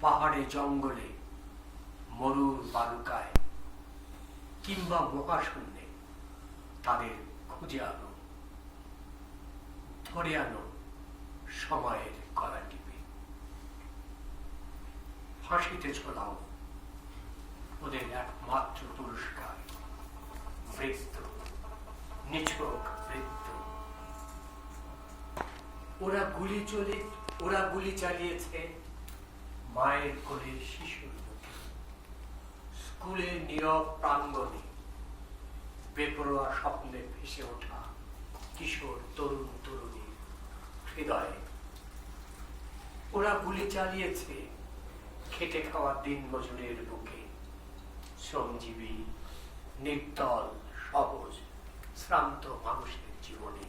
পাহাড়ে জঙ্গলে, মরুর বালুকায় কিংবা মহাশূন্যে তাদের খুঁজে আনো, ধরে আনো সময়ের গলা টিপে। ফাঁসিতে ঝোলাও ওদের একমাত্র পুরস্কার, মৃত্যু, নিছক মৃত্যু। ওরা গুলি চালিয়েছে মায়ের কোলে শিশুর মুখে, স্কুলের নীরব প্রাঙ্গণে বেপরোয়া স্বপ্নে ভেসে ওঠা কিশোর তরুণ তরুণীর হৃদয়ে। ওরা গুলি চালিয়েছে খেটে খাওয়া দিন মজুরের বুকে, শ্রমজীবী, নির্দল, সহজ, শ্রান্ত মানুষের জীবনে।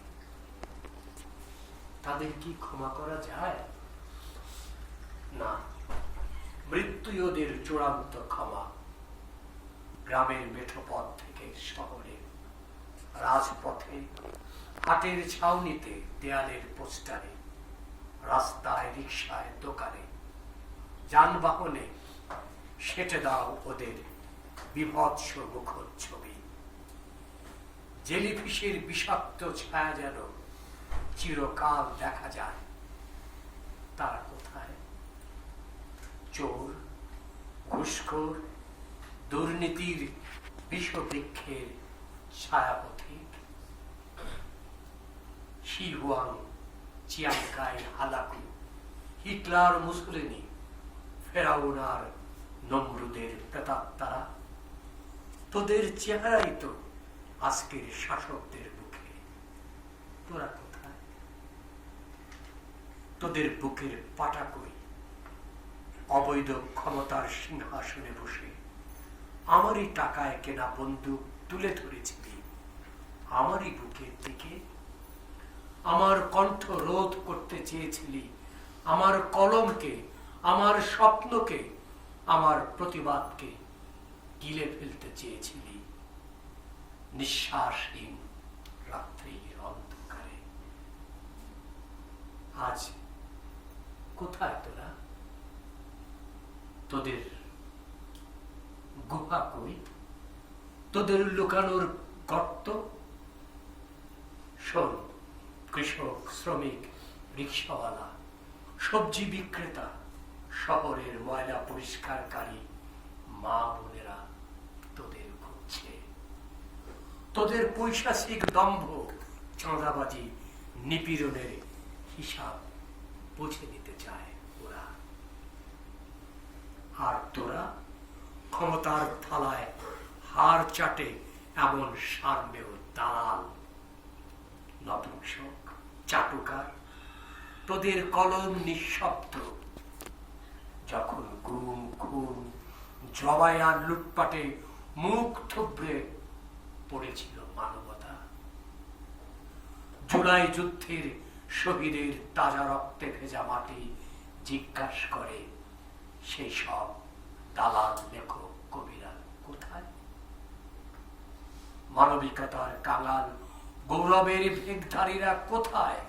তাদের কি ক্ষমা করা যায়? না, মৃত্যুই ওদের চূড়ান্ত ক্ষমা। গ্রামের মেঠো পথ থেকে শহরে, রাজপথে, হাটের ছাউনিতে, দেয়ালের পোস্টারে, রাস্তায়, রিকশায়, দোকানে, যানবাহনে সেটে দাও ওদের বিভৎস মুখচ্ছবি। জেলিফিশের বিষাক্ত ছায়া যেন চিরকাল দেখা যায়। তারা কোথায়? চোর, ঘুষখোর, দুর্নীতির বিষবৃক্ষের ছায়াপথিক। শিহুয়াং, চিয়াংকাই, হালাকু, হিটলার, মুসলিনী, ফেরাউন আর নমরুদের প্রেতাত্মারা। তোদের চেহারাই তো আজকের শাসকদের মুখে। তোরা কোথায়? তোদের বুকের পাটা কই? অবৈধ ক্ষমতার সিংহাসনে বসে আমারই টাকায় কেনা বন্দুক তুলে ধরেছিলি আমারই বুকের দিকে। আমার কণ্ঠ রোধ করতে চেয়েছিলি আমার কলমকে, আমার স্বপ্নকে, আমার প্রতিবাদকে গিলে ফেলতে চেয়েছিলি নিঃশ্বাসহীন রাত্রির অন্ধকারে। আজ কোথায় তোরা? তোদের গুহা কই? তোদের লুকানোর গর্ত? শোন, কৃষক, শ্রমিক, রিক্সাওয়ালা, সবজি বিক্রেতা, শহরের ময়লা পরিষ্কারকারী মা বোনেরা তোদের খুঁজছে। তোদের পৈশাচিক দম্ভ, চাঁদাবাজি, নিপীড়নের হিসাব বুঝে নিতে চায় ওরা। আর তোরা ক্ষমতার থালায় হার চাটে এমন সারমেয় দালাল, নপুংসক, চাটুকার। তোদের কলম নিঃশব্দ। যখন গুম, খুন, জবাই আর লুটপাটে মুখ থুবড়ে পড়েছিল মানবতা, জুলাই যুদ্ধের শহীদের তাজা রক্তে ভেজা মাটি জিজ্ঞাসা করে সেই সব দালাল, লেখক, কবিরা কোথায়? মানবিকতার কাঙাল, গৌরবের ভেগধারীরা কোথায়?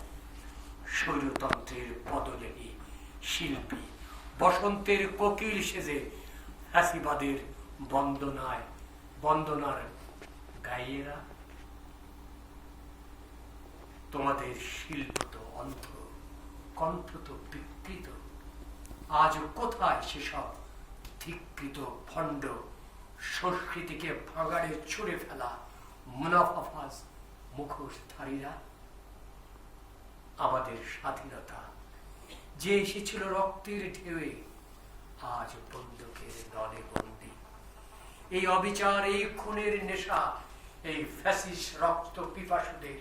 স্বৈরতন্ত্রের পদলেহী শিল্পী, বসন্তের কোকিল সেজে ফ্যাসিবাদের বন্দনার গাইয়েরা। তোমাদের শিল্প তো অন্ধ, কণ্ঠ তো বিকৃত। আজ কোথায় সেসব ধিকৃত ভণ্ড সংস্কৃতিকে ভাঙাড়ে ছুঁড়ে ফেলা মুনাফাফাজ মুখোশধারীরা? আমাদের স্বাধীনতা যে এসেছিল রক্তের ঢেউয়ে, আজ বন্দুকের নলে বন্দী। এই অবিচার, এই খুনের নেশা, এই ফ্যাসিস রক্ত পিপাসুদের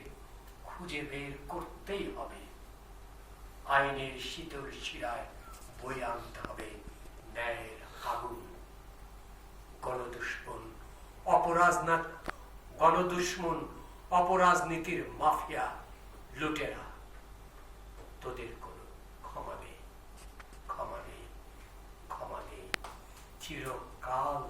খুঁজে বের করতেই হবে। আইনের শীতল শিরায় বয়ে আনতে হবে ন্যায়ের আগুন। গণদুশ্মন, অপরাজনীতির মাফিয়া, লুটেরা, তোদের কোনো ক্ষমা নেই, ক্ষমা নেই, ক্ষমা নেই। চিরকাল